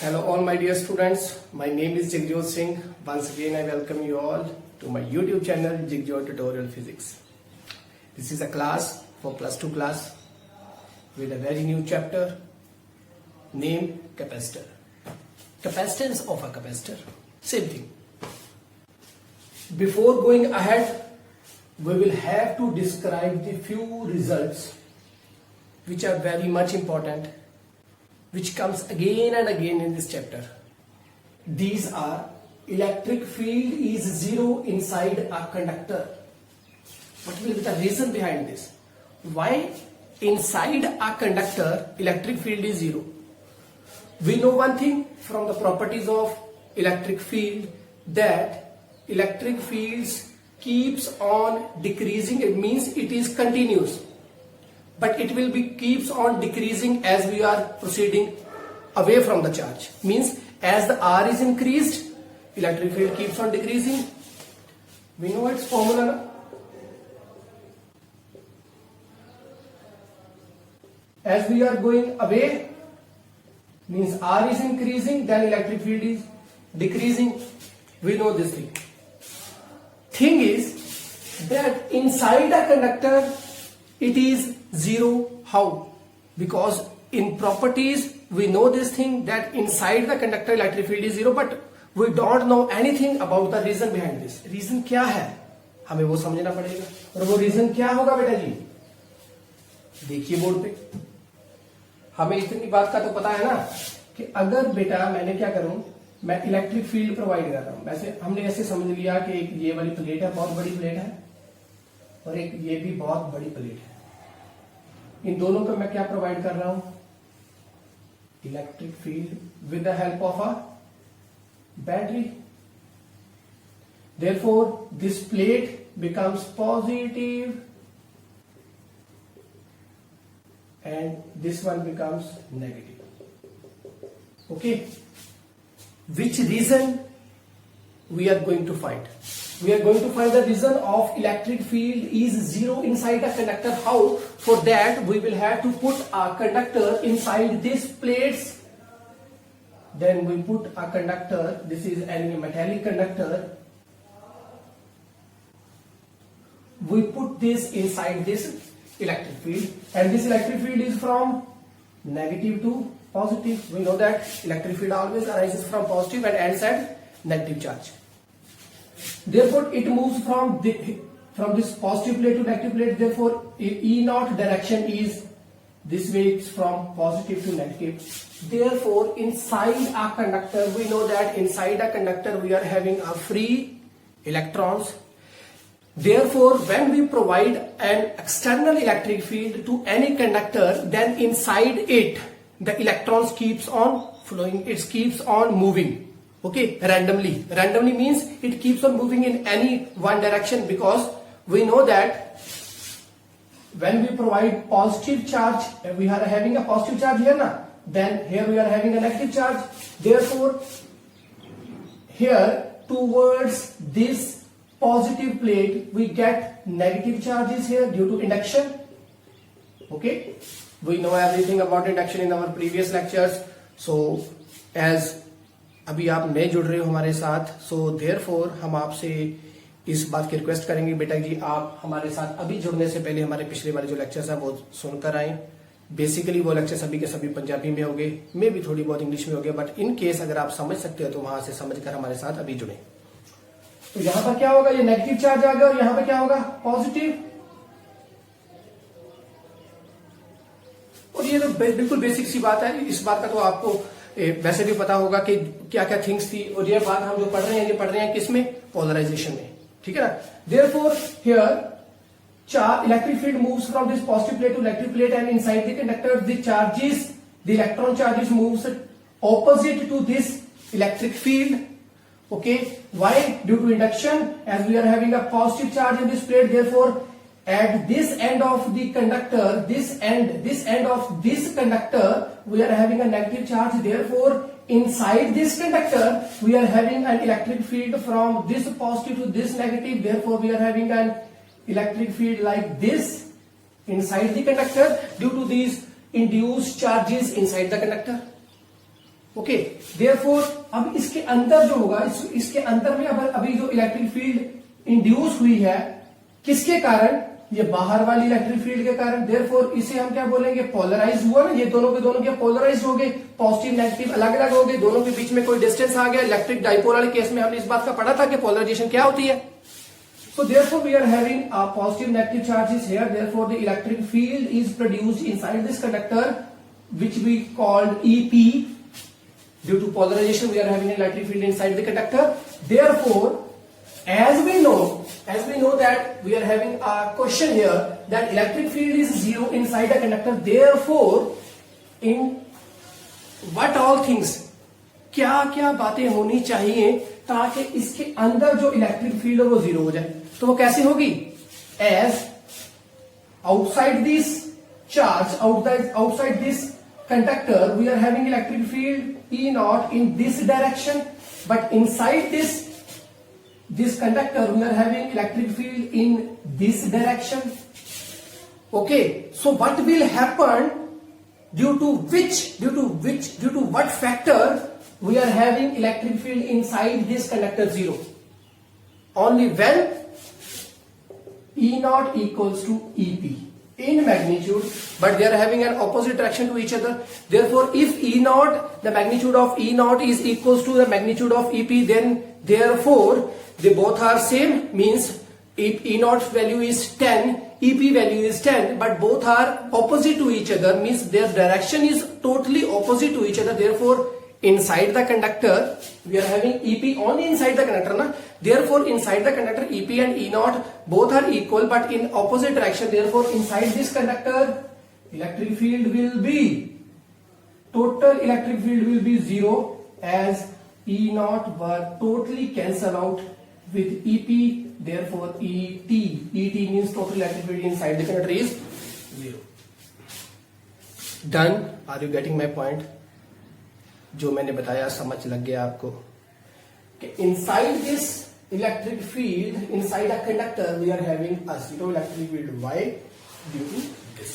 Hello all my dear students, my name is Jigjot Singh. Once again I welcome you all to my YouTube channel Jigjot Tutorial Physics. This is a class for plus 2 class with a very new chapter named capacitor. Capacitance of a capacitor, same thing. Before going ahead, we will have to describe the few results which are very much important, which comes again and again in this chapter. These are: electric field is zero inside a conductor. What will be the reason behind this? Why inside a conductor electric field is zero? We know one thing from the properties of electric field, that electric fields keeps on decreasing. It means it is continuous, but it will be keeps on decreasing as we are proceeding away from the charge. Means as the R is increased, electric field keeps on decreasing. We know its formula, na? As we are going away, means R is increasing, then electric field is decreasing. We know this thing. Thing is that inside a conductor it is zero. How? Because in properties we know this thing, that inside the conductor electric field is zero, but we don't know anything about the reason behind this. Reason क्या है, हमें वो समझना पड़ेगा. और वो reason क्या होगा बेटा जी? देखिए बोर्ड पे. हमें इतनी बात का तो पता है ना कि अगर बेटा मैंने क्या करूं, मैं इलेक्ट्रिक फील्ड प्रोवाइड कर रहा हूं. वैसे हमने ऐसे समझ लिया कि एक ये वाली प्लेट है, बहुत बड़ी प्लेट है, और एक ये भी बहुत बड़ी प्लेट है. इन दोनों को मैं क्या प्रोवाइड कर रहा हूं? Electric field with the help of a battery. Therefore this plate becomes positive and this one becomes negative. Okay, which reason we are going to find? We are going to find the reason of electric field is zero inside a conductor. How? For that we will have to put a conductor inside these plates. Then we put a conductor, this is any metallic conductor, we put this inside this electric field, and this electric field is from negative to positive. We know that electric field always arises from positive and ends at negative charge. Therefore it moves from this positive plate to negative plate. Therefore E naught direction is this way, it's from positive to negative. Therefore inside a conductor, we know that inside a conductor we are having a free electrons. Therefore, when we provide an external electric field to any conductor, then inside it the electrons keeps on flowing, it keeps on moving. Okay, randomly. Randomly means it keeps on moving in any one direction, because we know that when we provide positive charge, we are having a positive charge here na, then here we are having a negative charge. Therefore, here towards this positive plate we get negative charges here due to induction. Okay, we know everything about induction in our previous lectures. So as अभी आप नए जुड़ रहे हो हमारे साथ, so therefore हम आपसे इस बात की रिक्वेस्ट करेंगे बेटा जी, आप हमारे साथ अभी जुड़ने से पहले हमारे पिछले वाले जो लेक्चर्स हैं वो सुनकर आए. बेसिकली वो लेक्चर सभी के सभी पंजाबी में होंगे, मे भी थोड़ी बहुत इंग्लिश में होंगे, बट इन केस अगर आप समझ सकते हो तो वहां से समझकर हमारे साथ अभी जुड़े. तो यहां पर क्या होगा, ये नेगेटिव चार्ज आ गया, और यहां पर क्या होगा, पॉजिटिव. और ये तो बिल्कुल बेसिक सी बात है. इस बात का तो आपको वैसे भी पता होगा कि क्या क्या थिंग्स थी, और ये बात हम जो पढ़ रहे हैं, ये पढ़ रहे हैं किसमें, पोलराइजेशन में. ठीक है ना. Therefore here electric field moves from this positive plate to negative plate, and inside the conductor the charges, the electron charges moves opposite to this electric field. Okay, why? Due to induction, as we are having a positive charge in this plate, therefore at this end of the conductor, this end of this conductor, we are having a negative charge. Therefore inside this conductor we are having an electric field from this positive to this negative. Therefore we are having an electric field like this inside the conductor due to these induced charges inside the conductor. Okay, therefore अब इसके अंदर जो होगा, इसके अंदर में अब अभी जो इलेक्ट्रिक फील्ड इंड्यूस हुई है किसके कारण, ये बाहर वाली इलेक्ट्रिक फील्ड के कारण, देयरफॉर इसे हम क्या बोलेंगे, पोलराइज हुआ ना, ये दोनों के दोनों क्या पोलराइज हो गए, पॉजिटिव नेगेटिव अलग अलग हो गए, दोनों के बीच में कोई डिस्टेंस आ गया। इलेक्ट्रिक डाइपोल वाले केस में हमने इस बात का पढ़ा था कि पोलराइजेशन क्या होती है। So therefore we are having a positive negative charges here, therefore the electric field is produced inside this conductor which we called EP. Due to polarization we are having an electric field inside the conductor. Therefore as we know that we are having a question here that electric field is zero inside a conductor, therefore in what all things, क्या क्या बातें होनी चाहिए ताकि इसके अंदर जो electric field है वो जीरो हो जाए। तो वो कैसे होगी, as outside this charge, outside this conductor we are having electric field E not in this direction, but inside this conductor we are having electric field in this direction. Okay, so what will happen, due to what factor we are having electric field inside this conductor zero, only when E naught equals to EP in magnitude, but they are having an opposite direction to each other. Therefore if E naught, the magnitude of E naught is equals to the magnitude of EP, then therefore they both are same, means E naught value is 10, EP value is 10, but both are opposite to each other, means their direction is totally opposite to each other. Therefore inside the conductor we are having EP only inside the conductor na, therefore inside the conductor EP and E naught both are equal but in opposite direction. Therefore inside this conductor electric field will be, total electric field will be zero, as E naught were totally cancel out with EP, therefore ET means total electric field inside the conductor is zero. Done? Are you getting my point? जो मैंने बताया समझ लग गया आपको कि inside this electric field, inside a conductor we are having a zero electric field. Why? Due to this.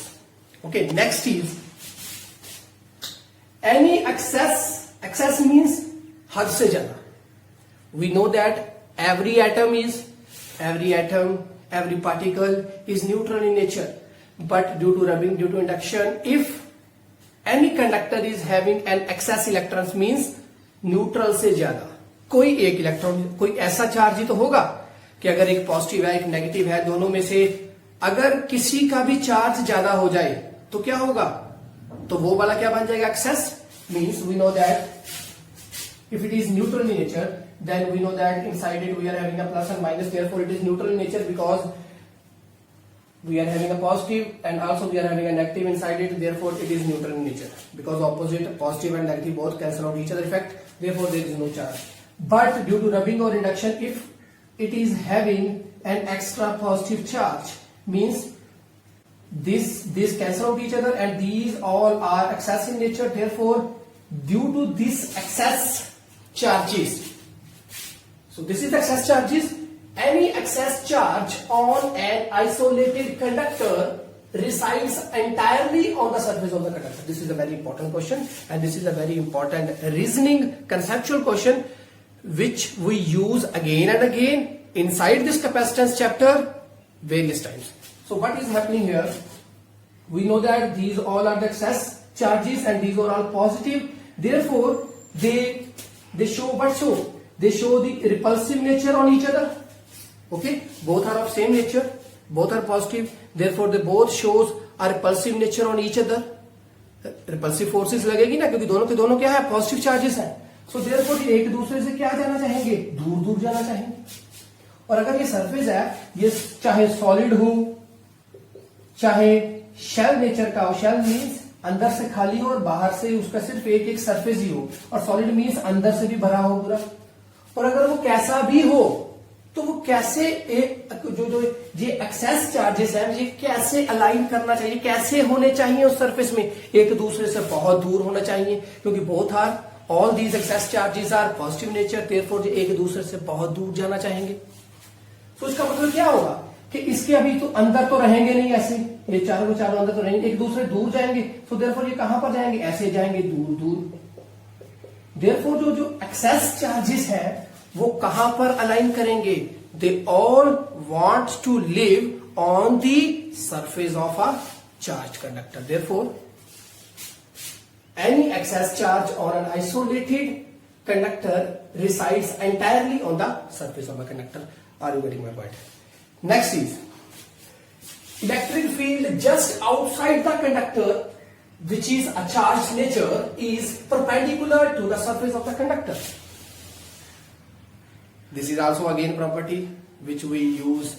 Okay, next is any excess means हद से ज्यादा. We know that every particle is neutral in nature, but due to rubbing, due to induction, if any conductor is having an excess electrons, means neutral से ज्यादा कोई एक electron, कोई ऐसा charge ही तो होगा कि अगर एक पॉजिटिव है एक नेगेटिव है, दोनों में से अगर किसी का भी चार्ज ज्यादा हो जाए तो क्या होगा, तो वो वाला क्या बन जाएगा, excess. Means we know that if it is neutral in nature, then we know that inside it we are having a plus and minus, therefore it is neutral in nature because we are having a positive and also we are having a negative inside it, therefore it is neutral in nature because opposite positive and negative both cancel out each other effect, therefore there is no charge. But due to rubbing or induction, if it is having an extra positive charge, means this cancel out each other and these all are excess in nature, therefore due to this excess charges, so this is excess charges, any excess charge on an isolated conductor resides entirely on the surface of the conductor. This is a very important question and this is a very important reasoning conceptual question which we use again and again inside this capacitance chapter various times. So what is happening here, we know that these all are the excess charges and these are all positive, therefore they show what show? They show the repulsive nature on each other. Okay, both are of same nature, both are positive, therefore they both shows a repulsive nature on each other. Repulsive forces लगेगी ना, क्योंकि दोनों के दोनों क्या है, positive charges हैं. So therefore ये एक दूसरे से क्या जाना चाहेंगे, दूर दूर जाना चाहेंगे. और अगर ये सरफेस है, ये चाहे सॉलिड हो चाहे शेल नेचर का हो, शेल मीन्स अंदर से खाली हो और बाहर से उसका सिर्फ एक सरफेस ही हो, और सॉलिड मीन्स अंदर से भी भरा हो पूरा. और अगर वो कैसा भी हो तो वो कैसे जो ये एक्सेस चार्जेस हैं ये कैसे अलाइन करना चाहिए, कैसे होने चाहिए उस सरफेस में, एक दूसरे से बहुत दूर होना चाहिए, क्योंकि both are all these excess charges are positive nature, therefore ये एक दूसरे से बहुत दूर जाना चाहेंगे. तो इसका मतलब क्या होगा कि इसके अभी तो अंदर तो रहेंगे नहीं, ऐसे ये चारों अंदर तो रहेंगे, एक दूसरे दूर जाएंगे. तो देयरफॉर ये कहां पर जाएंगे, ऐसे जाएंगे दूर दूर. देयरफॉर जो एक्सेस चार्जेस है वो कहां पर अलाइन करेंगे? They all want to live on the surface of a charge conductor. Therefore any excess charge on an isolated conductor resides entirely on the surface of a conductor. Are you getting my point? Next is electric field just outside the conductor, which is a charged nature, is perpendicular to the surface of the conductor. This is also again property which we use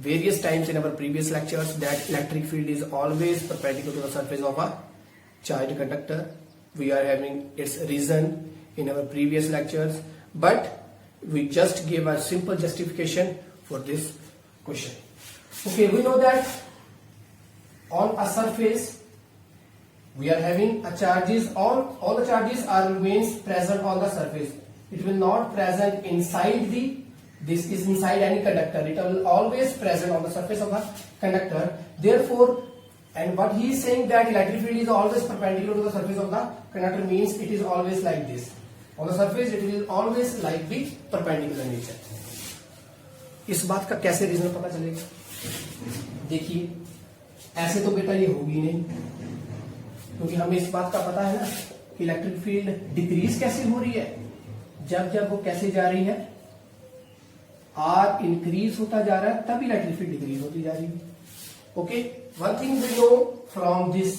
various times in our previous lectures, that electric field is always perpendicular to the surface of a charged conductor. We are having its reason in our previous lectures, but we just gave a simple justification for this question. Okay, we know that on a surface we are having a charges, all the charges are remains present on the surface. It will not present inside this is inside any conductor. It will always present on the surface of the conductor. Therefore, and what he is saying that electric field is always perpendicular to the surface of the conductor means it is always like this. On the surface it will always like the perpendicular nature. इस बात का कैसे reason पता चलेगा? देखिए, ऐसे तो बेटा ये होगी नहीं, क्योंकि हमें इस बात का पता है ना कि इलेक्ट्रिक फील्ड डिक्रीज कैसे हो रही है, जब वो कैसे जा रही है, आर इंक्रीज होता जा रहा है तब इलेक्ट्रिक फील्ड डिक्रीज होती जा रही है. Okay, one thing we know from this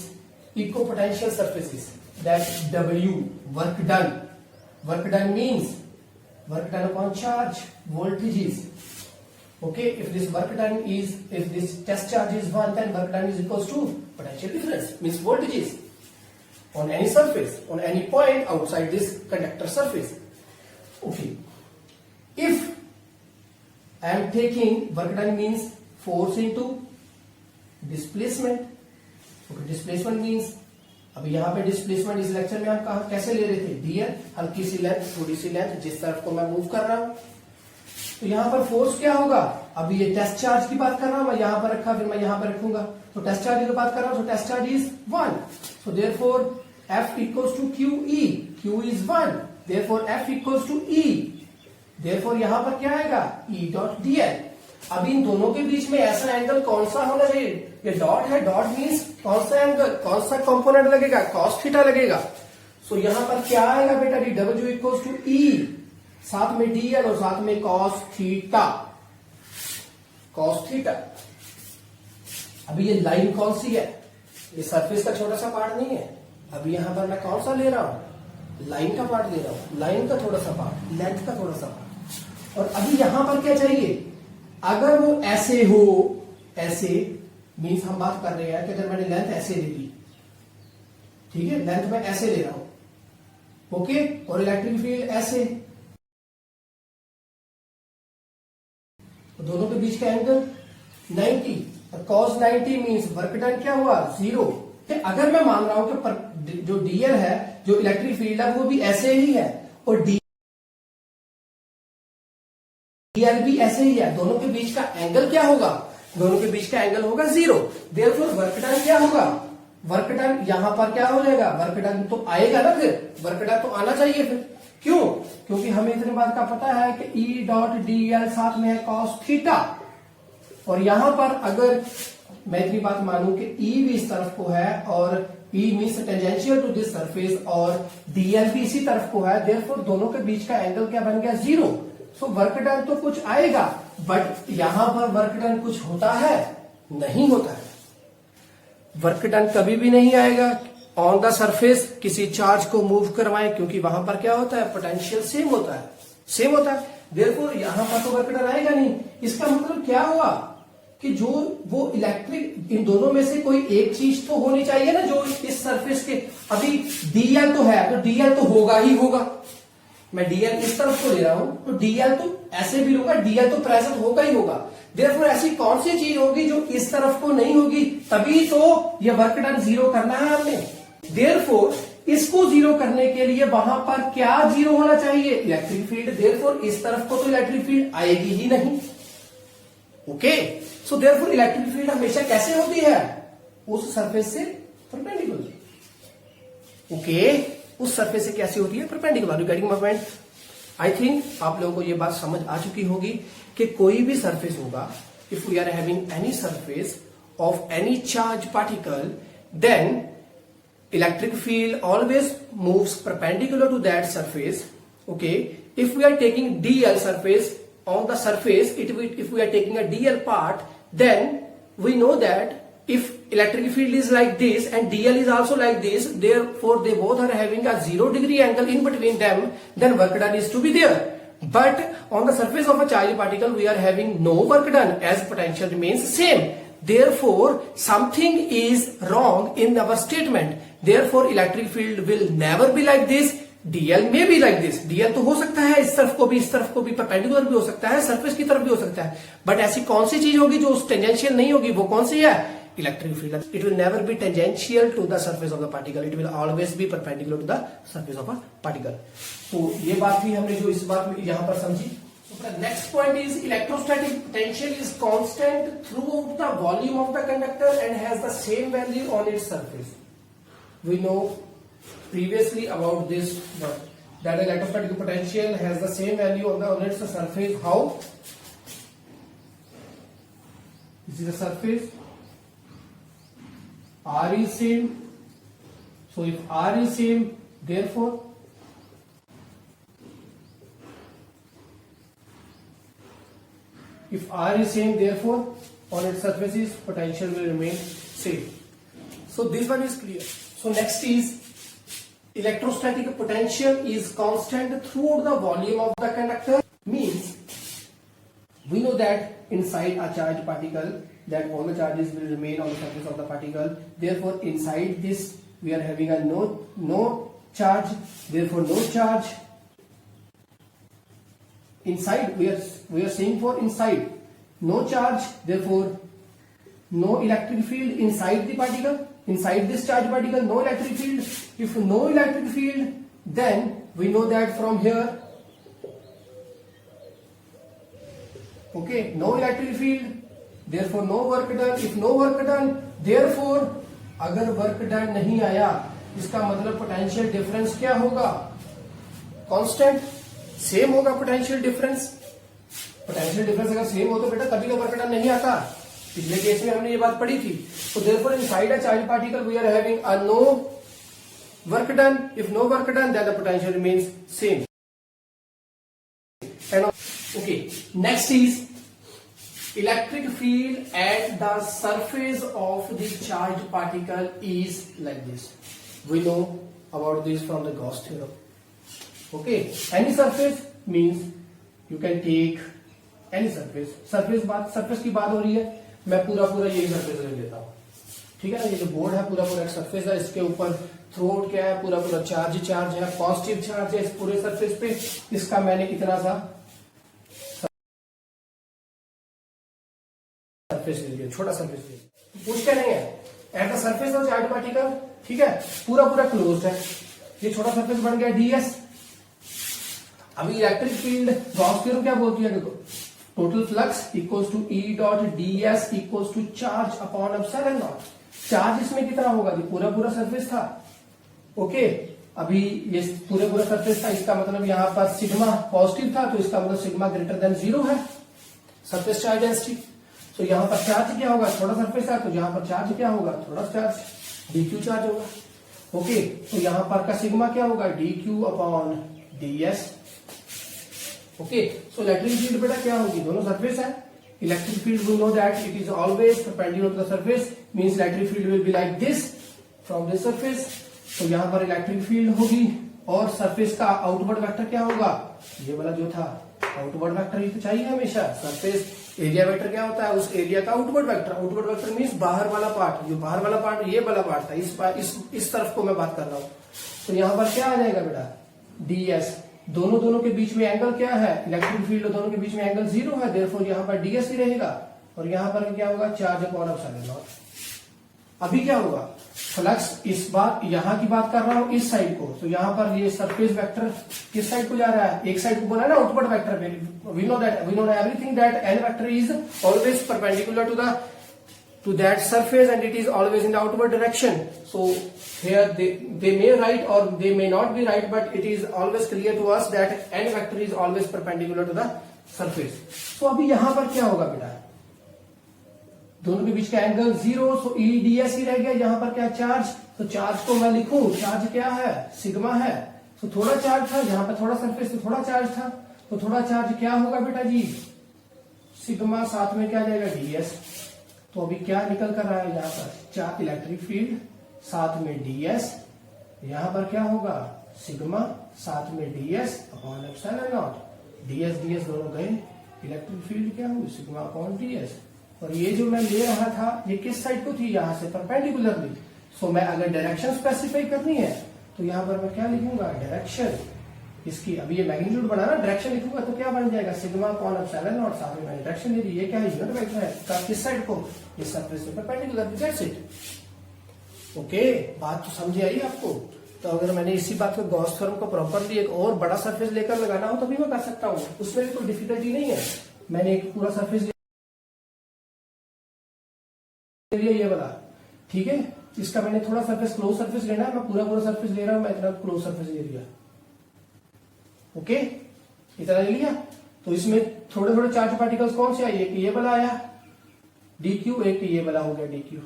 equipotential surfaces that W, work done means work done upon charge, voltages. Okay, if this test charge is 1, then work done is equals to potential difference, means voltages on any surface, on any point outside this conductor surface. Okay, if I am taking work done means force into displacement. Displacement means अभी यहाँ पे displacement इस lecture में हम कहा कैसे ले रहे थे? डीएल, हल्की सी लेंथ, थोड़ी सी लेंथ, जिस तरफ को मैं मूव कर रहा हूं. तो यहाँ पर फोर्स क्या होगा? अभी ये टेस्ट चार्ज की बात कर रहा हूं, मैं यहाँ पर रखा, फिर मैं यहाँ पर रखूंगा, तो टेस्ट चार्ज की बात कर रहा हूं, तो test charge is 1. So therefore F equals to QE, Q is 1, therefore F equals to E. Therefore यहाँ पर क्या आएगा? E dot DL. अब इन दोनों के बीच में ऐसा एंगल कौन सा होना चाहिए? ये डॉट है, डॉट मींस कौन सा एंगल, कौन सा कंपोनेंट लगेगा? cos थीटा लगेगा. सो यहां पर क्या आएगा बेटा? W इक्वल्स टू E, साथ में DL और साथ में cos थीटा. अभी ये लाइन कौन सी है? ये सरफेस का छोटा सा पार्ट नहीं है. अभी यहां पर मैं कौन सा ले रहा हूं? लाइन का पार्ट ले रहा हूं, लाइन का थोड़ा सा पार्ट, लेंथ का थोड़ा सा पार्ट. और अभी यहां पर क्या चाहिए? अगर वो ऐसे हो, ऐसे मीन्स हम बात कर रहे हैं कि अगर मैंने लेंथ ऐसे ले ली, ठीक है, लेंथ में ऐसे ले रहा हूं, ओके, और इलेक्ट्रिक फील्ड ऐसे, तो दोनों के बीच का angle 90, cos 90 means work done क्या हुआ? 0. अगर मैं मान रहा हूं कि जो डीएल है, जो इलेक्ट्रिक फील्ड है, वो भी ऐसे ही है और डीएल भी ऐसे ही है, दोनों के बीच का एंगल क्या होगा? दोनों के बीच का एंगल होगा 0. देयरफॉर वर्क डन क्या होगा? वर्क डन यहां पर क्या हो जाएगा? वर्क डन तो आएगा ना, फिर वर्क डन तो आना चाहिए फिर. क्यों? क्योंकि हमें इतनी बात का पता है कि E डॉट DL साथ में है cos थीटा, और यहां पर अगर मैं इतनी बात मानूं कि E भी इस तरफ को है और E means tangential to this surface और DL भी इसी तरफ को है, देयरफॉर दोनों के बीच का एंगल क्या बन गया? 0. सो वर्क डन तो कुछ आएगा, बट यहां पर वर्क डन कुछ होता है? नहीं होता है. वर्क डन कभी भी नहीं आएगा ऑन द सरफेस किसी चार्ज को मूव करवाएं, क्योंकि वहां पर क्या होता है? पोटेंशियल सेम होता है. देयरफॉर यहां पर तो वर्क डन आएगा नहीं. इसका मतलब क्या हुआ कि जो वो इलेक्ट्रिक, इन दोनों में से कोई एक चीज तो होनी चाहिए ना जो इस सरफेस के, अभी डीएल तो है, तो डीएल तो होगा ही होगा. मैं डीएल इस तरफ को ले रहा हूं, तो डीएल तो ऐसे भी होगा, डीएल तो प्रेजेंट होगा ही होगा. देयरफॉर ऐसी कौन सी चीज होगी जो इस तरफ को नहीं होगी? तभी तो ये वर्क डन 0 करना है हमने. देयरफॉर इसको 0 करने के लिए वहां पर क्या 0 होना चाहिए? Electric field. देयरफॉर इस तरफ को तो इलेक्ट्रिक फील्ड आएगी ही नहीं. Okay, so therefore electric field हमेशा कैसे होती है? उस सरफेस से परपेंडिकुलर. ओके, उस सरफेस से कैसी होती है, perpendicular. Getting my point? I think आप लोगों को ये बात समझ आ चुकी होगी कि कोई भी सरफेस होगा, if we are having any surface of any charge particle, then electric field always moves perpendicular to that surface. Okay, if we are taking dl surface on the surface, if we are taking a dl part, then we know that if electric field is like this and dl is also like this, therefore they both are having a 0-degree angle in between them, then work done is to be there. But on the surface of a charged particle we are having no work done as potential remains same. Therefore something is wrong in our statement. Therefore electric field will never be like this. dl may be like this. dl तो हो सकता है इस तरफ को भी, इस तरफ को भी, परपेंडिकुलर भी हो सकता है, सरफेस की तरफ भी हो सकता है, बट ऐसी कौन सी चीज होगी जो टेंजेंशियल नहीं होगी? वो कौन सी है? Electric field. It will never be tangential to the surface of the particle, it will always be perpendicular to the surface of a particle. तो ये बात भी हमने जो इस बात में यहां पर समझी. The next point is electrostatic potential is constant throughout the volume of the conductor and has the same value on its surface. We know previously about this that electrostatic potential has the same value on its surface. How? This is the surface. R is same. So if R is same, therefore if R is same, therefore on its surfaces potential will remain same. So this one is clear. So next is electrostatic potential is constant throughout the volume of the conductor. Means we know that inside a charged particle that all the charges will remain on the surface of the particle. Therefore inside this we are having a no charge. Therefore no charge. Inside we are saying for inside no charge, therefore no electric field inside the particle, inside this charged particle no electric field. If no electric field, then we know that from here, okay, no electric field, therefore no work done. If no work done, therefore अगर work done नहीं आया इसका मतलब potential difference क्या होगा? Constant, same होगा potential difference. Potential difference अगर same हो तो बेटा कभी का वर्क डन नहीं आता. पिछले केस में हमने ये बात पढ़ी थी. तो therefore inside a charge particle we are having a no work done. If no work done then the potential remains same. Okay, next is electric field at the surface of the charged particle is like this. We know about this from the Gauss theorem. Okay, any surface means you can take any surface. Surface की बात हो रही है, मैं पूरा यही surface ले लेता हूँ. ठीक है ना, ये जो बोर्ड है पूरा एक सरफेस है, इसके ऊपर थ्रोट क्या है, पूरा चार्ज है, पॉजिटिव चार्ज है इस पूरे सरफेस पे. इसका मैंने इतना सा सरफेस ले लिया, छोटा सरफेस ले लिया. कुछ क्या नहीं है, at the surface of charge particle. ठीक है, पूरा क्लोज्ड है. ये छोटा सरफेस बन गया ds. अभी इलेक्ट्रिक फील्ड गॉस थ्योरम क्या बोलती है? देखो, total flux equals to E dot ds equals to charge upon epsilon naught. Charge इसमें कितना होगा? ये पूरा सरफेस था. ओके, अभी ये पूरा सरफेस था, इसका मतलब यहाँ पर सिग्मा पॉजिटिव था, तो इसका मतलब सिग्मा ग्रेटर देन 0 है, सरफेस चार्ज डेंसिटी. तो यहाँ पर चार्ज क्या होगा? थोड़ा सरफेस है, तो यहाँ पर चार्ज क्या होगा? थोड़ा चार्ज, dq चार्ज होगा. ओके, तो यहाँ पर का सिग्मा क्या होगा? dq upon ds. Okay, so electric field बेटा क्या होगी? दोनों सरफेस है. Electric field we know that it is always perpendicular to the surface. Means electric field will be like this from this surface. तो यहाँ पर इलेक्ट्रिक फील्ड होगी और सरफेस का आउटवर्ड वेक्टर क्या होगा? ये वाला जो था आउटवर्ड वेक्टर, ये तो चाहिए हमेशा. सरफेस एरिया वेक्टर क्या होता है? उस एरिया का outward vector. Outward vector means बाहर वाला पार्ट. जो बाहर वाला पार्ट, ये वाला पार्ट था, इस तरफ को मैं बात कर रहा हूं. तो यहाँ पर क्या आ जाएगा बेटा? ds. दोनों के बीच में एंगल क्या है? इलेक्ट्रिक फील्ड दोनों के बीच में एंगल 0 है. देयरफॉर यहाँ पर ds ही रहेगा. और यहाँ पर क्या होगा? Charge upon epsilon not. अभी क्या होगा? फ्लक्स इस बार यहाँ की बात कर रहा हूं, इस साइड को. तो यहाँ पर ये सरफेस वेक्टर किस साइड को जा रहा है? एक साइड को बोला ना outward vector. We know everything that an vector is always perpendicular to that surface and it is always in the outward direction. So here they may write or they may not be right, but it is always clear to us that n vector is always perpendicular to the surface. So अभी यहां पर क्या होगा बेटा, दोनों के बीच का angle 0, सो E D S ही रह गया. यहां पर क्या चार्ज, तो चार्ज को मैं लिखूं, चार्ज क्या है, सिग्मा है. तो थोड़ा चार्ज था, यहां पर थोड़ा सरफेस तो थोड़ा चार्ज था, तो थोड़ा चार्ज क्या होगा बेटा जी, सिग्मा, साथ में क्या जाएगा ds. तो अभी क्या निकल कर रहा है यहाँ पर, इलेक्ट्रिक फील्ड साथ में ds, यहां पर क्या होगा सिग्मा साथ में ds upon epsilon not. ds दोनों गए, इलेक्ट्रिक फील्ड क्या हुई सिग्मा अपॉन ds. और ये जो मैं ले रहा था ये किस साइड को थी, यहां से परपेंडिकुलरली. सो मैं अगर डायरेक्शन स्पेसिफाई करनी है तो यहां पर मैं क्या लिखूंगा, डायरेक्शन इसकी. अभी ये मैग्नीट्यूड बनाना, डायरेक्शन लिखूंगा तो क्या बन जाएगा सिग्मा अपॉन एप्सिलॉन नॉट. साथ में मैंने डायरेक्शन ले ली. ये क्या है, यूनिट वेक्टर है, किस साइड को, इस सरफेस से परपेंडिकुलर. That's it. ओके, बात तो समझ आई आपको. तो अगर मैंने इसी बात को गॉस थ्योरम को प्रॉपरली एक और बड़ा सरफेस लेकर लगाना हो तो भी मैं कर सकता हूं, उसमें भी कोई डिफिकल्टी नहीं है. मैंने एक पूरा सरफेस लिया, ये वाला, ठीक है. इसका मैंने थोड़ा सरफेस क्लोज सरफेस लेना है, मैं पूरा सरफेस ले रहा हूं, मैं इतना क्लोज सरफेस ले लिया. ओके, इतना ले लिया. तो इसमें थोड़े थोड़े चार्ज पार्टिकल्स कौन से आए, एक ये वाला आया dq, एक ये वाला हो गया dq,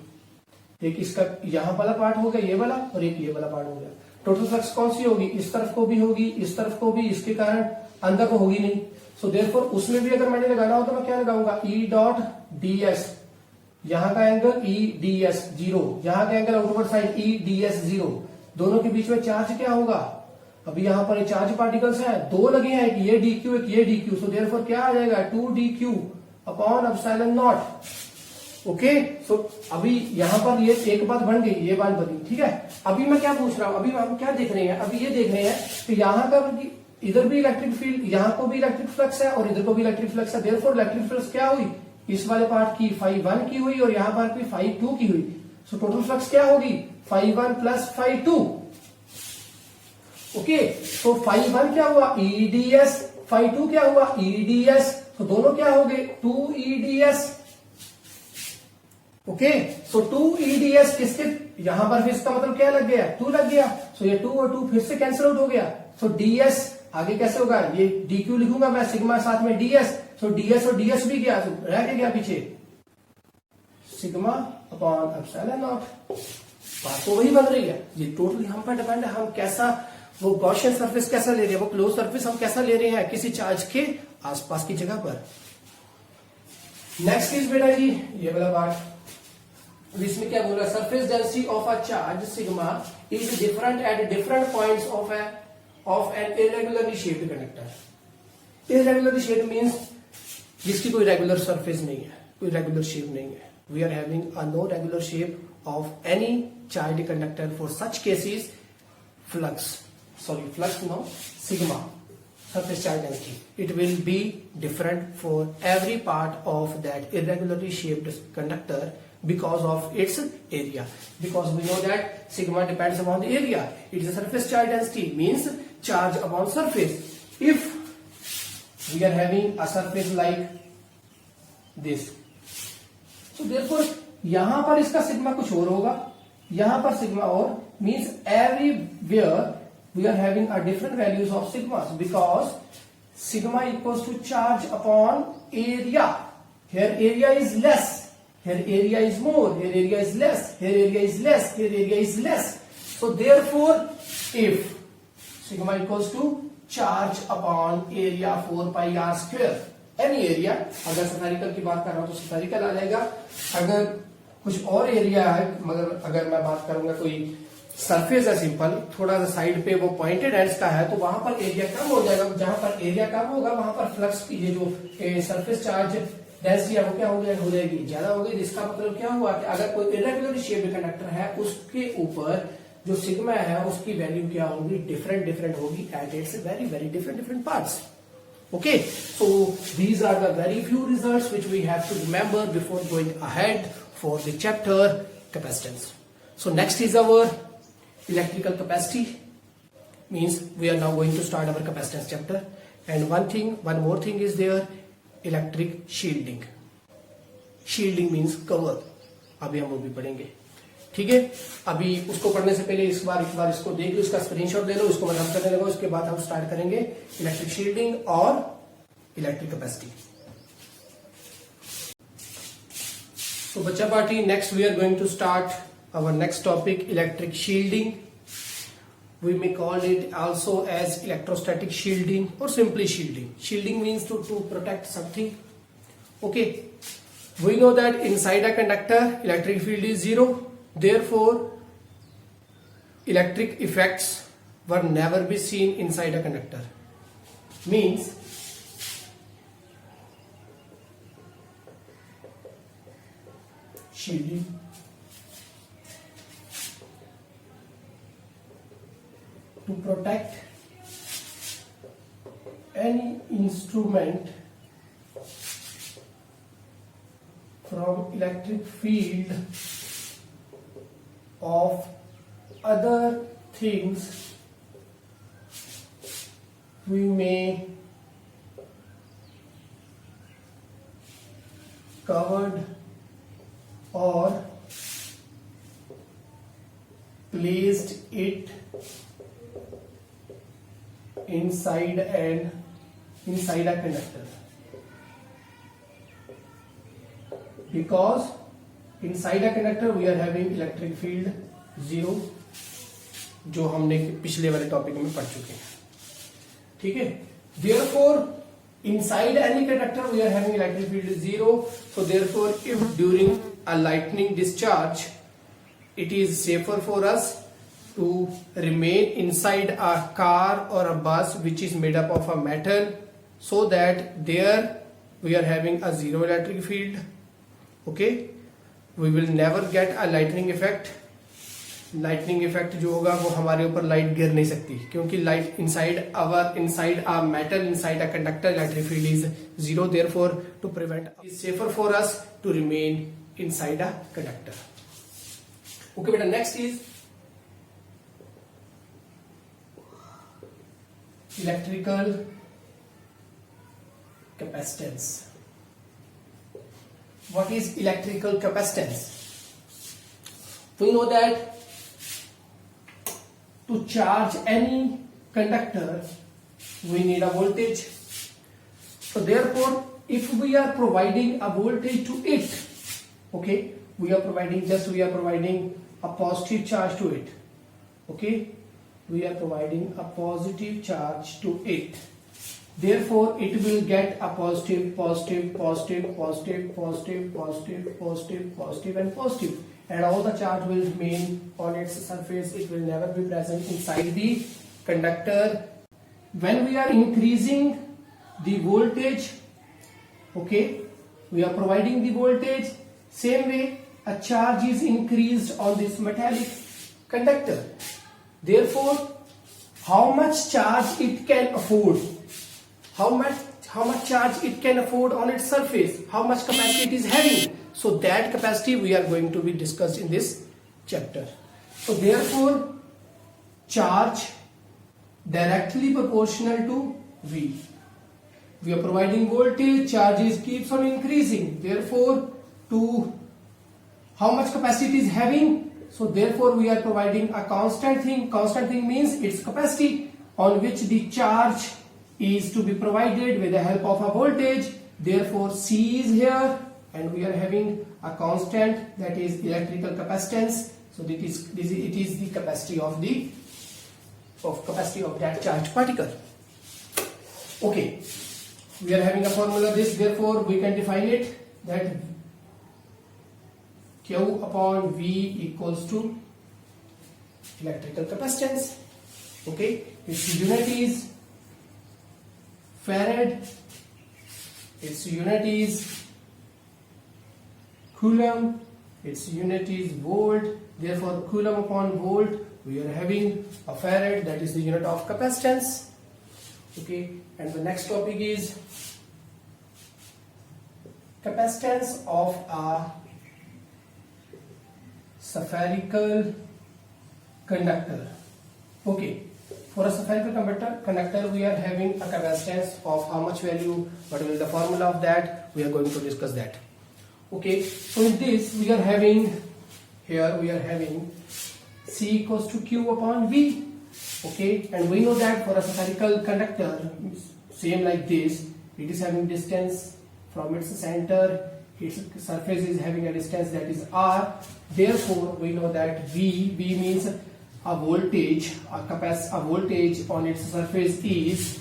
एक इसका यहां वाला पार्ट हो गया ये वाला, और एक ये वाला पार्ट हो गया. टोटल फ्लक्स कौन सी होगी, इस तरफ को भी होगी, इस तरफ को भी, इसके कारण अंदर को होगी नहीं. सो देयरफॉर उसमें भी अगर मैंने लगाना हो तो मैं क्या लगाऊंगा, ई डॉट ds. यहां का एंगल ई डी एस 0, यहां का angle outward side E D S 0. दोनों के बीच में चार्ज क्या होगा, अभी यहां पर चार्ज पार्टिकल्स हैं, दो लगे हैं, एक ये dq एक ये dq. सो देयरफॉर क्या आ जाएगा 2dq upon epsilon naught. Okay, so अभी यहां पर ये एक बात बन गई, ये बात बनी, ठीक है. अभी मैं क्या पूछ रहा हूं, अभी हम क्या देख रहे हैं, अभी ये देख रहे हैं कि यहां का इधर भी इलेक्ट्रिक फील्ड, यहां को भी इलेक्ट्रिक फ्लक्स है और इधर को भी इलेक्ट्रिक फ्लक्स है. देयरफॉर इलेक्ट्रिक फ्लक्स क्या हुई, इस वाले पार्ट की φ1 की हुई और यहां पर भी φ2 की हुई. सो टोटल फ्लक्स क्या होगी, φ1 प्लस φ2. ओके, तो φ1 क्या हुआ EDS, φ2 क्या हुआ EDS. तो दोनों क्या हो गए 2EDS. ओके, सो 2EDS किसके, यहां पर फिर इसका मतलब क्या लग गया, 2 लग गया. सो ये 2 और 2 फिर से कैंसिल आउट हो गया. सो ds आगे कैसे होगा, ये dq लिखूंगा मैं, सिग्मा साथ में ds. तो ds और ds भी गया, तो रह के गया पीछे सिग्मा अपॉन एप्सिलॉन नॉट. बात तो वही बन रही है. ये टोटली हम पर डिपेंड है, हम कैसा वो गॉसियन सरफेस कैसा ले रहे हैं, वो क्लोज सरफेस हम कैसा ले रहे हैं किसी चार्ज के आसपास की जगह पर. नेक्स्ट इज बेटा जी ये वाला पार्ट. इसमें क्या बोल रहा है, surface density of a charge sigma is different at different points of an irregularly shaped conductor. Irregularly shaped means जिसकी कोई रेगुलर सरफेस नहीं है, कोई रेगुलर शेप नहीं है. We are having a no regular shape of any charge conductor. For such cases flux no, sigma surface charge density, it will be different for every part of that irregularly shaped conductor because of its area. Because we know that sigma depends upon the area. It is a surface charge density, means charge upon surface. If we are having a surface like this, so therefore यहां पर इसका sigma कुछ और होगा, यहां पर sigma और, means everywhere we are having a different values of sigmas because sigma equals to charge upon area. Here area is less, here area is more, here area is less, here area is less, here area is less. So therefore if sigma equals to charge upon area 4 pi r square, any area, अगर spherical की बात कर रहा हूं तो spherical आ जाएगा. अगर कुछ और एरिया है, मगर अगर मैं बात करूंगा कोई सरफेस है सिंपल, थोड़ा सा साइड पे वो पॉइंटेड एंड्स का है, तो वहां पर एरिया कम हो जाएगा. जहां पर एरिया कम होगा वहां पर फ्लक्स की ये जो सरफेस चार्ज डेंसिटी है वो क्या हो जाएगी ज्यादा हो गई. जिसका मतलब क्या हुआ कि अगर कोई इरेगुलर शेप्ड कंडक्टर है उसके ऊपर जो सिग्मा है उसकी वैल्यू क्या होगी, डिफरेंट होगी at its very different parts. Okay, so these are the very few results which we have to remember before going ahead for the chapter capacitance. So next is our electrical capacity, means we are now going to start our capacitance chapter. And one more thing is there, electric shielding. Shielding means cover, अभी हम वो भी पढ़ेंगे. ठीक है, अभी उसको पढ़ने से पहले एक बार इसको देख लो, इसका स्क्रीनशॉट ले लो, इसको मैं रब करने लगा, उसके बाद हम स्टार्ट करेंगे इलेक्ट्रिक शील्डिंग और electric capacity. So bacha party, next we are going to start our next topic, electric shielding. We may call it also as electrostatic shielding or simply shielding. Shielding means to protect something. Okay, we know that inside a conductor electric field is zero, therefore electric effects were never be seen inside a conductor. Means shielding to protect any instrument from electric field of other things we may covered or placed it inside a conductor, because inside a conductor we are having electric field zero, जो हमने पिछले वाले topic में पढ़ चुके हैं, ठीक है। Therefore inside any conductor we are having electric field zero, so therefore if during a lightning discharge it is safer for us to remain inside a car or a bus which is made up of a metal, so that there we are having a zero electric field. Okay, we will never get a lightning effect. Lightning effect जो होगा वो हमारे ऊपर light गिर नहीं सकती, क्योंकि light inside a metal inside a conductor electric field is zero, therefore to prevent is safer for us to remain inside a conductor. Okay बेटा, next is electrical capacitance. What is electrical capacitance? We know that to charge any conductor we need a voltage. So therefore if we are providing a voltage to it, okay, we are providing a positive charge to it. Okay, we are providing a positive charge to it, therefore it will get a positive and positive, and all the charge will remain on its surface. It will never be present inside the conductor. When we are increasing the voltage, okay, we are providing the voltage, same way a charge is increased on this metallic conductor. Therefore how much charge it can afford, how much charge it can afford on its surface, how much capacity it is having, so that capacity we are going to be discussed in this chapter. So therefore charge directly proportional to V. We are providing voltage, charge keeps on increasing, therefore to how much capacity it is having, so therefore we are providing a constant thing means its capacity, on which the charge is to be provided with the help of a voltage. Therefore C is here, and we are having a constant, that is electrical capacitance. So it is the capacity of that charged particle. Okay, we are having a formula this, therefore we can define it that Q upon V equals to electrical capacitance. Okay, its unit is farad, its unit is coulomb, its unit is volt, therefore coulomb upon volt we are having a farad, that is the unit of capacitance. Okay, and the next topic is capacitance of a spherical conductor. Okay, for a spherical conductor we are having a capacitance of how much value, what will the formula of that, we are going to discuss that. Okay, so in this we are having here we are having C equals to Q upon V. Okay, and we know that for a spherical conductor, same like this, it is having distance from its center, its surface is having a distance that is R. Therefore, we know that V means a voltage, a voltage on its surface is,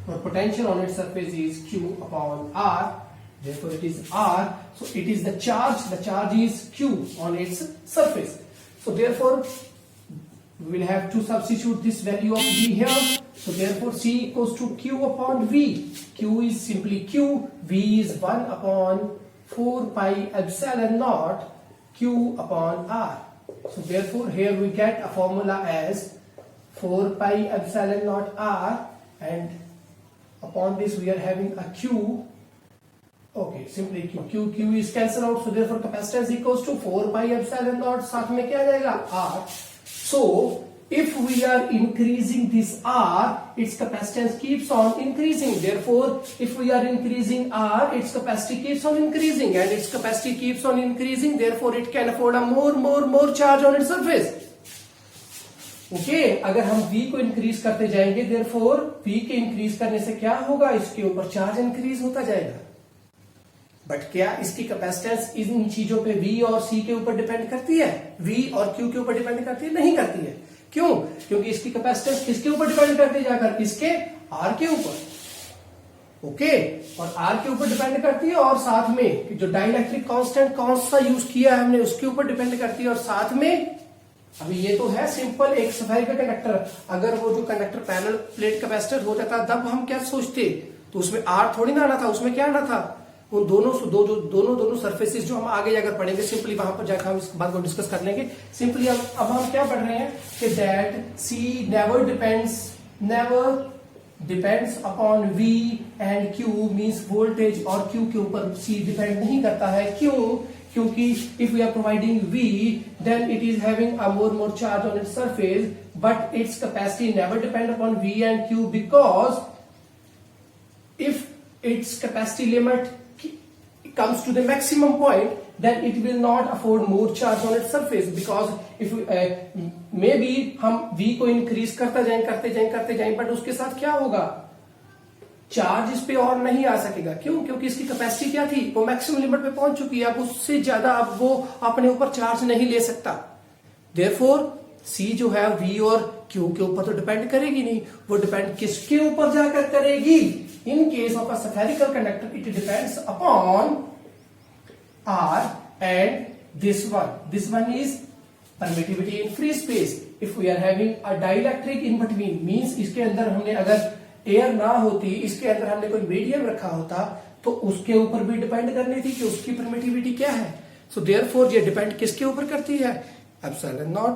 or potential on its surface is Q upon R. Therefore, it is R. So it is the charge is Q on its surface. So therefore, we will have to substitute this value of V here. So therefore, C equals to Q upon V. Q is simply Q. V is 1 upon 4 pi epsilon naught Q upon R. So therefore, here we get a formula as 4 pi epsilon naught R, and upon this we are having a Q. Okay, simply Q is cancelled out. So therefore, capacitance equals to 4 pi epsilon naught. साथ में क्या जाएगा? R. So if we are increasing this R, its capacitance keeps on increasing. Therefore, if we are increasing R, its capacity keeps on increasing, and its capacity keeps on increasing. Therefore, it can afford a more charge on its surface. Okay, अगर हम V को increase करते जाएंगे, therefore V के increase करने से क्या होगा? इसके ऊपर charge increase होता जाएगा. बट क्या इसकी कैपेसिटेंस इन चीजों पे V और C के ऊपर डिपेंड करती है? V और Q के ऊपर डिपेंड करती है? नहीं करती है. क्यों? क्योंकि इसकी कैपेसिटेंस किसके ऊपर डिपेंड करती है? जाकर इसके R के ऊपर. ओके, और R के ऊपर डिपेंड करती है, और साथ में जो डाइलेक्ट्रिक कांस्टेंट कौन सा यूज किया है हमने उसके ऊपर डिपेंड करती है, और साथ में अभी ये तो है सिंपल एक स्फेरिकल कंडक्टर. अगर वो जो कंडक्टर पैरेलल प्लेट कैपेसिटर हो जाता तब हम क्या सोचते? तो उसमें R थोड़ी ना आना था, उसमें क्या आना था? उन दोनों सरफेसेस जो हम आगे जाकर पढ़ेंगे, सिंपली वहां पर जाकर हम इस बात को डिस्कस कर लेंगे. सिंपली अब हम क्या पढ़ रहे हैं कि that C never depends upon V and Q, means voltage और Q के ऊपर C डिपेंड नहीं करता है. क्यों? क्योंकि if we are providing V, then it is having a more charge on its surface, but its capacity never depend upon V and Q, because if its capacity limit comes to the maximum point, then it will not afford more charge on its surface, because if maybe हम V को increase करते जाएं, but उसके साथ क्या होगा? Charge इस पे और नहीं आ सकेगा. क्यों? क्योंकि इसकी कैपेसिटी क्या थी? वो मैक्सिमम लिमिट पे पहुंच चुकी है. अब उससे ज्यादा अब वो अपने ऊपर चार्ज नहीं ले सकता. देयरफॉर C जो है V और Q के ऊपर तो डिपेंड करेगी नहीं. वो डिपेंड किसके ऊपर जाकर करेगी? In case of a spherical conductor, it depends upon R, and this one is permittivity in free space. If we are having a dielectric in between, means इसके अंदर हमने अगर एयर ना होती, इसके अंदर हमने कोई मीडियम रखा होता, तो उसके ऊपर भी डिपेंड करनी थी कि उसकी परमिटिविटी क्या है. सो देयरफॉर ये डिपेंड किसके ऊपर करती है? एप्सिलॉन नॉट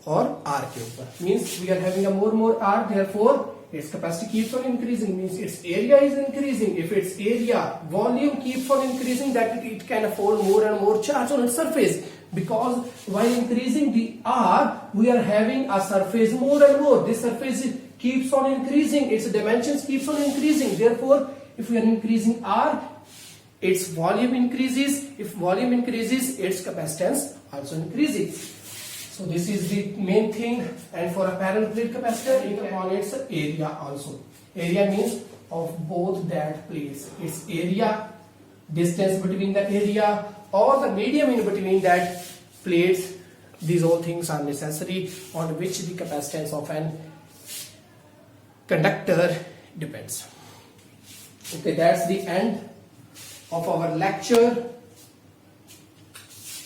और R के ऊपर. Means we are having a more R, therefore its capacity keeps on increasing, means its area is increasing. If its area volume keeps on increasing, that it can afford more and more charge on its surface, because while increasing the R, we are having a surface more and more. This surface keeps on increasing, its dimensions keeps on increasing. Therefore, if we are increasing R, its volume increases. If volume increases, its capacitance also increases. So this is the main thing. And for a parallel plate capacitor, it on its area also. Area means of both that plates. Its area, distance between the area, or the medium in between that plates. These all things are necessary, on which the capacitance of an conductor depends. Okay, that's the end of our lecture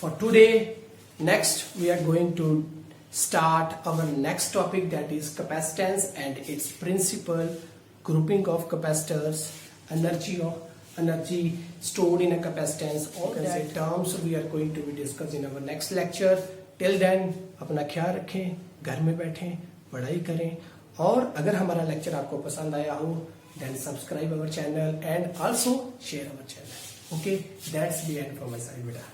for today. Next, we are going to start our next topic, that is capacitance and its principle, grouping of capacitors, energy stored in a capacitance. All that terms we are going to be discussing in our next lecture. Till then, अपना ख्याल रखें, घर में बैठें, पढ़ाई करें, और अगर हमारा लेक्चर आपको पसंद आया हो, then subscribe our channel and also share our channel. Okay, that's the end from my side, beta.